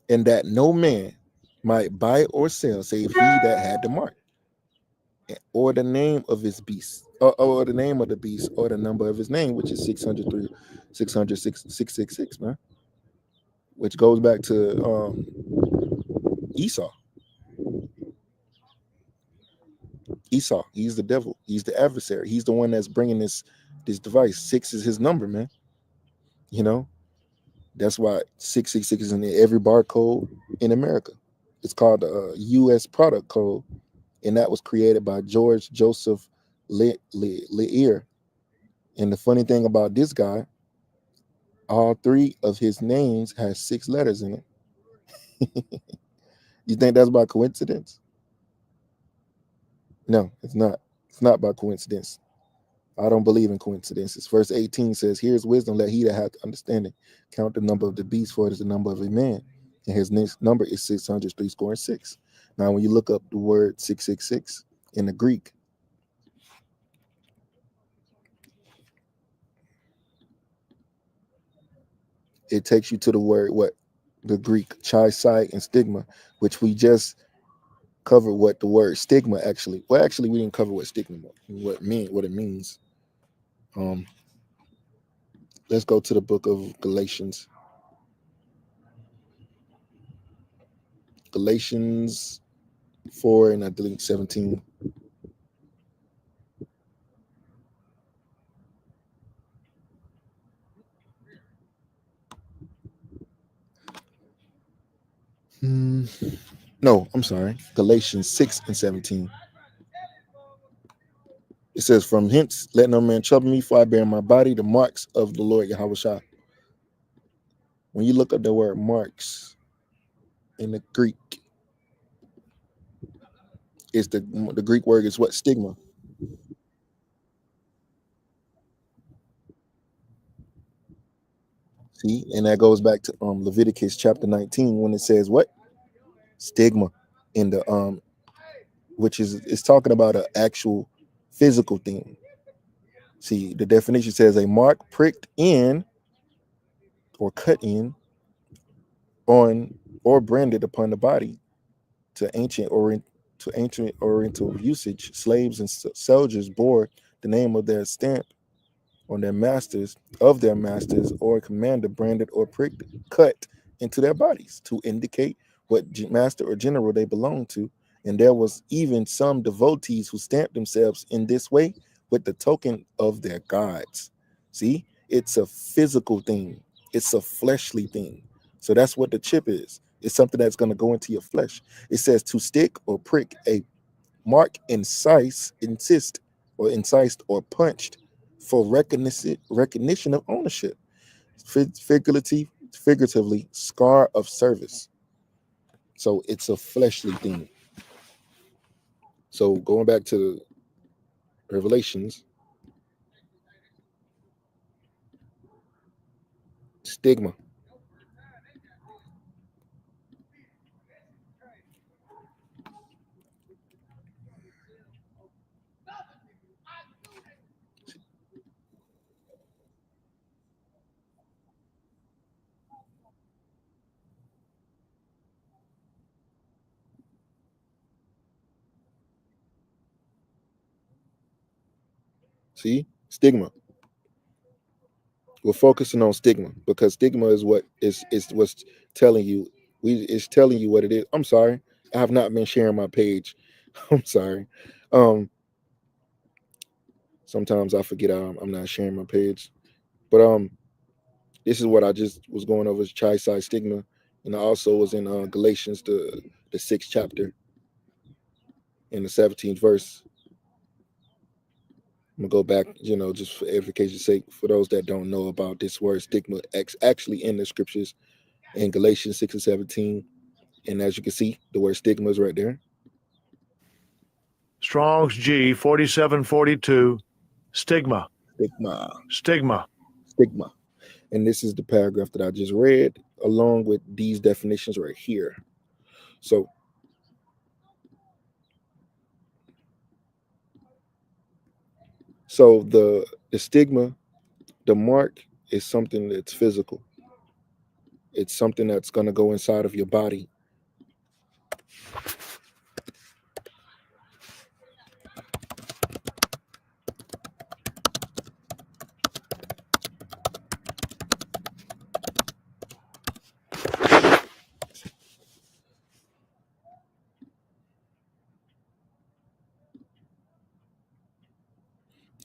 Speaker 1: And that no man might buy or sell save he that had the mark, or the name of his beast, or the name of the beast, or the number of his name, which is 666, man. Which goes back to Esau. Esau, he's the devil. He's the adversary. He's the one that's bringing this device. 6 is his number, man. You know, that's why 666 is in every barcode in America. It's called the U.S. product code, and that was created by George Joseph Lear. And the funny thing about this guy, all 3 of his names has 6 letters in it. You think that's by coincidence? No, it's not. It's not by coincidence. I don't believe in coincidences. Verse 18 says, "Here's wisdom, let he that hath understanding count the number of the beast, for it is the number of a man. And his next number is 600, 6. Now, when you look up the word 666 in the Greek, it takes you to the word what? The Greek chi, psi, and stigma, which we just covered what the word stigma actually. Well, actually, we didn't cover what stigma, what it means. Let's go to the book of Galatians. Galatians 4 and I think 17. No, I'm sorry. Galatians 6 and 17. It says, "From hence let no man trouble me, for I bear in my body the marks of the Lord Yahushua." When you look up the word marks in the Greek, it's the Greek word is what? Stigma. See, and that goes back to Leviticus chapter 19 when it says what? Stigma in the which is it's talking about an actual physical thing. See, the definition says a mark pricked in or cut in on or branded upon the body. To ancient Oriental usage, slaves and soldiers bore the name of their stamp on their masters or commander branded or pricked, cut into their bodies to indicate what master or general they belonged to. And there was even some devotees who stamped themselves in this way with the token of their gods. See, it's a physical thing. It's a fleshly thing. So that's what the chip is. It's something that's going to go into your flesh. It says to stick or prick a mark, incised or punched for recognition of ownership. Figuratively, scar of service. So it's a fleshly thing. So going back to Revelations, stigma. See, stigma. We're focusing on stigma because stigma is what is what's telling you. It's telling you what it is. I'm sorry, I have not been sharing my page. I'm sorry. Sometimes I forget I'm not sharing my page, but this is what I just was going over: chi side stigma, and I also was in Galatians the 6th chapter in the 17th verse. I'm gonna go back, just for edification's sake, for those that don't know about this word stigma, actually in the scriptures in Galatians 6 and 17. And as you can see, the word stigma is right there.
Speaker 3: Strong's G 4742. Stigma.
Speaker 1: Stigma. And this is the paragraph that I just read, along with these definitions right here. So the stigma, the mark, is something that's physical. It's something that's going to go inside of your body.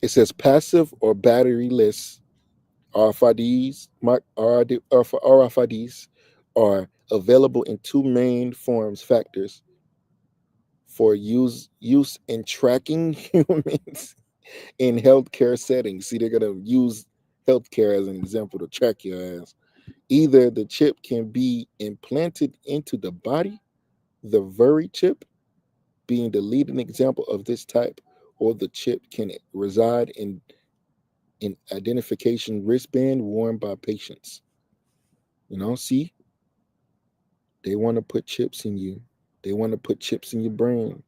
Speaker 1: It says passive or batteryless RFIDs are available in two main factors for use in tracking humans in healthcare settings. See, they're gonna use healthcare as an example to track your ass. Either the chip can be implanted into the body, the very chip, being the leading example of this type, or the chip can reside in identification wristband worn by patients. See, they want to put chips in you. They want to put chips in your brain.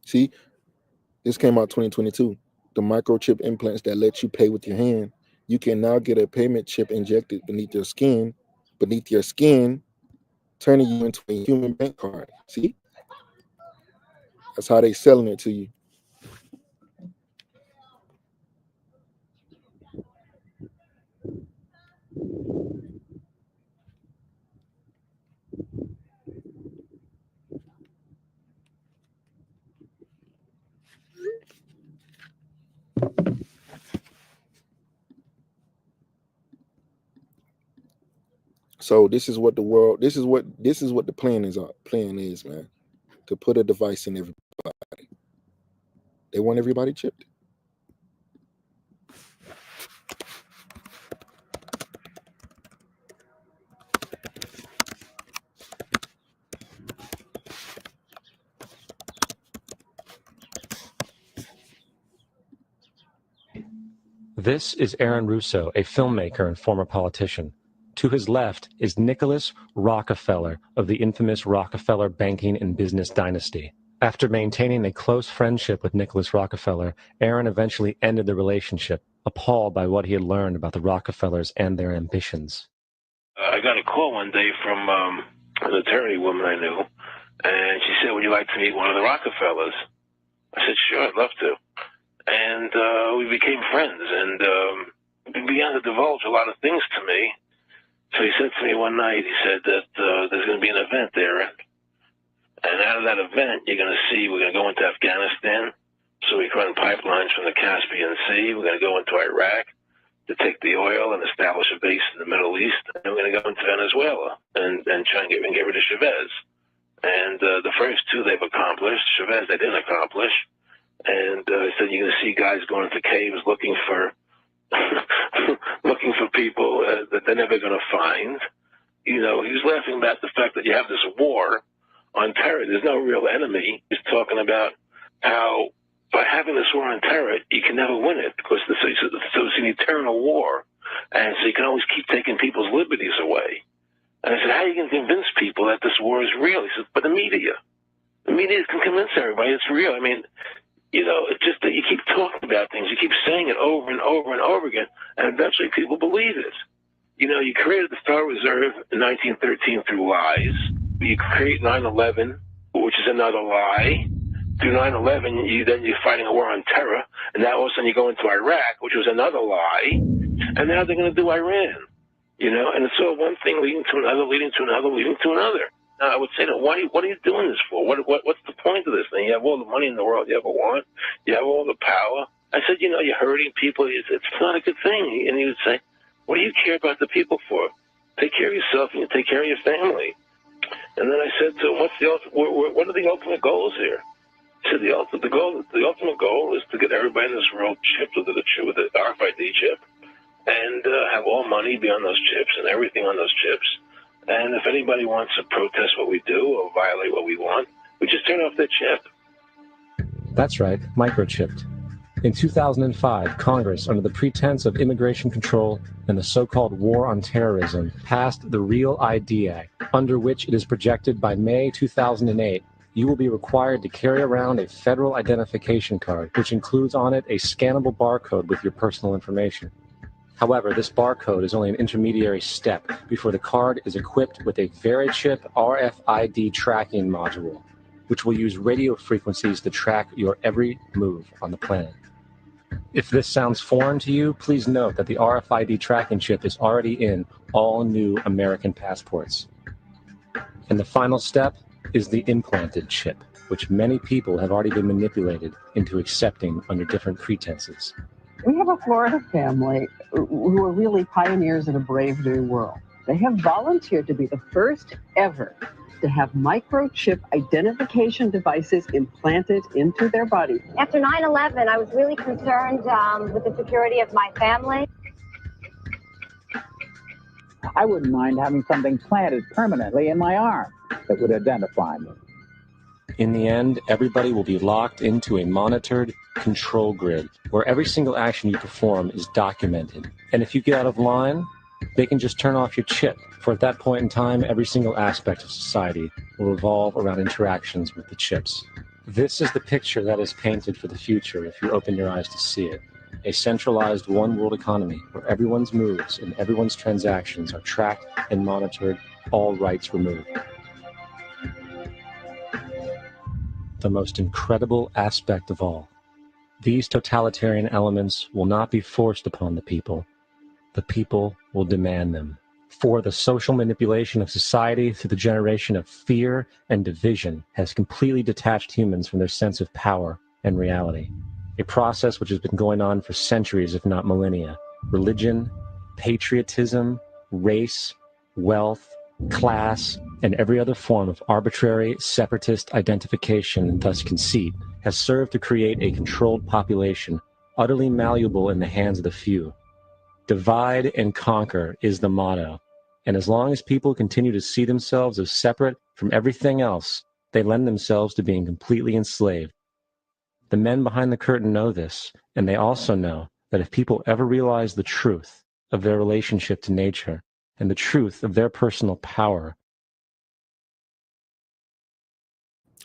Speaker 1: See, this came out 2022. The microchip implants that let you pay with your hand. You can now get a payment chip injected beneath your skin, turning you into a human bank card. See? That's how they selling it to you. So this is what the plan is, man. To put a device in everybody. They want everybody chipped.
Speaker 4: This is Aaron Russo, a filmmaker and former politician. To his left is Nicholas Rockefeller of the infamous Rockefeller banking and business dynasty. After maintaining a close friendship with Nicholas Rockefeller, Aaron eventually ended the relationship, appalled by what he had learned about the Rockefellers and their ambitions.
Speaker 5: I got a call one day from an attorney woman I knew, and she said, "Would you like to meet one of the Rockefellers?" I said, "Sure, I'd love to." And we became friends, and he began to divulge a lot of things to me. So he said to me one night, he said that there's going to be an event there, and out of that event, we're going to go into Afghanistan, so we can run pipelines from the Caspian Sea. We're going to go into Iraq to take the oil and establish a base in the Middle East, and we're going to go into Venezuela and try and get rid of Chavez. And the first two they've accomplished. Chavez they didn't accomplish. And he said you're going to see guys going into caves looking for people that they're never going to find. He was laughing about the fact that you have this war on terror. There's no real enemy. He's talking about how by having this war on terror, you can never win it because so it's an eternal war. And so you can always keep taking people's liberties away. And I said, how are you going to convince people that this war is real? He said, but the media can convince everybody it's real. I mean, it's just that you keep talking about things. You keep saying it over and over and over again, and eventually people believe it. You created the Federal Reserve in 1913 through lies. You create 9/11, which is another lie. Through 9/11, you're fighting a war on terror, and now all of a sudden you go into Iraq, which was another lie, and now they're going to do Iran. And it's all one thing leading to another, leading to another, leading to another. Now, I would say that, what are you doing this for? What's the point of this thing? You have all the money in the world you ever want. You have all the power. I said, you're hurting people. It's not a good thing. And he would say, what do you care about the people for? Take care of yourself and you take care of your family. And then I said to him, what are the ultimate goals here? He said, the ultimate goal is to get everybody in this world chipped with the RFID chip and have all money be on those chips and everything on those chips. And if anybody wants to protest what we do or violate what we want, we just turn off their chip.
Speaker 4: That's right, microchipped. In 2005, Congress, under the pretense of immigration control and the so-called war on terrorism, passed the REAL ID Act, under which it is projected by May 2008, you will be required to carry around a federal identification card, which includes on it a scannable barcode with your personal information. However, this barcode is only an intermediary step before the card is equipped with a VeriChip RFID tracking module, which will use radio frequencies to track your every move on the planet. If this sounds foreign to you, please note that the RFID tracking chip is already in all new American passports. And the final step is the implanted chip, which many people have already been manipulated into accepting under different pretenses.
Speaker 6: We have a Florida family who are really pioneers in a brave new world. They have volunteered to be the first ever to have microchip identification devices implanted into their body.
Speaker 7: After 9/11, I was really concerned with the security of my family.
Speaker 8: I wouldn't mind having something planted permanently in my arm that would identify me.
Speaker 4: In the end, everybody will be locked into a monitored control grid where every single action you perform is documented. And if you get out of line, they can just turn off your chip. For at that point in time, every single aspect of society will revolve around interactions with the chips. This is the picture that is painted for the future if you open your eyes to see it. A centralized one-world economy where everyone's moves and everyone's transactions are tracked and monitored, all rights removed. The most incredible aspect of all. These totalitarian elements will not be forced upon the people. The people will demand them. For the social manipulation of society through the generation of fear and division has completely detached humans from their sense of power and reality. A process which has been going on for centuries, if not millennia. Religion, patriotism, race, wealth, class, and every other form of arbitrary, separatist identification and thus conceit has served to create a controlled population, utterly malleable in the hands of the few. Divide and conquer is the motto, and as long as people continue to see themselves as separate from everything else, they lend themselves to being completely enslaved. The men behind the curtain know this, and they also know that if people ever realize the truth of their relationship to nature and the truth of their personal power.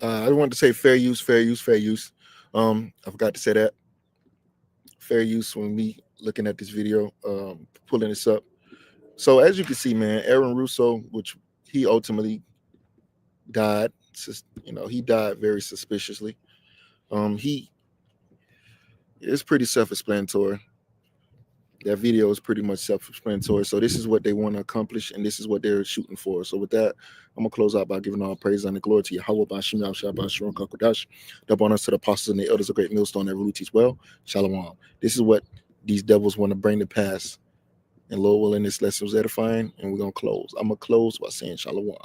Speaker 1: I wanted to say fair use, fair use, fair use. I forgot to say that. Fair use when me looking at this video, pulling this up. So as you can see, man, Aaron Russo, which he ultimately died, he died very suspiciously. It's pretty self-explanatory. That video is pretty much self-explanatory. So this is what they want to accomplish, and this is what they're shooting for. So with that, I'm gonna close out by giving all praise and glory to Yahweh, Bashim, Yahshua, Bashim, Kakodash, double honors to the apostles and the elders of Great Millstone that rule teach well. Shalom. This is what these devils want to bring to pass. And Lord willing, this lesson was edifying, and we're gonna close. I'm gonna close by saying Shalom.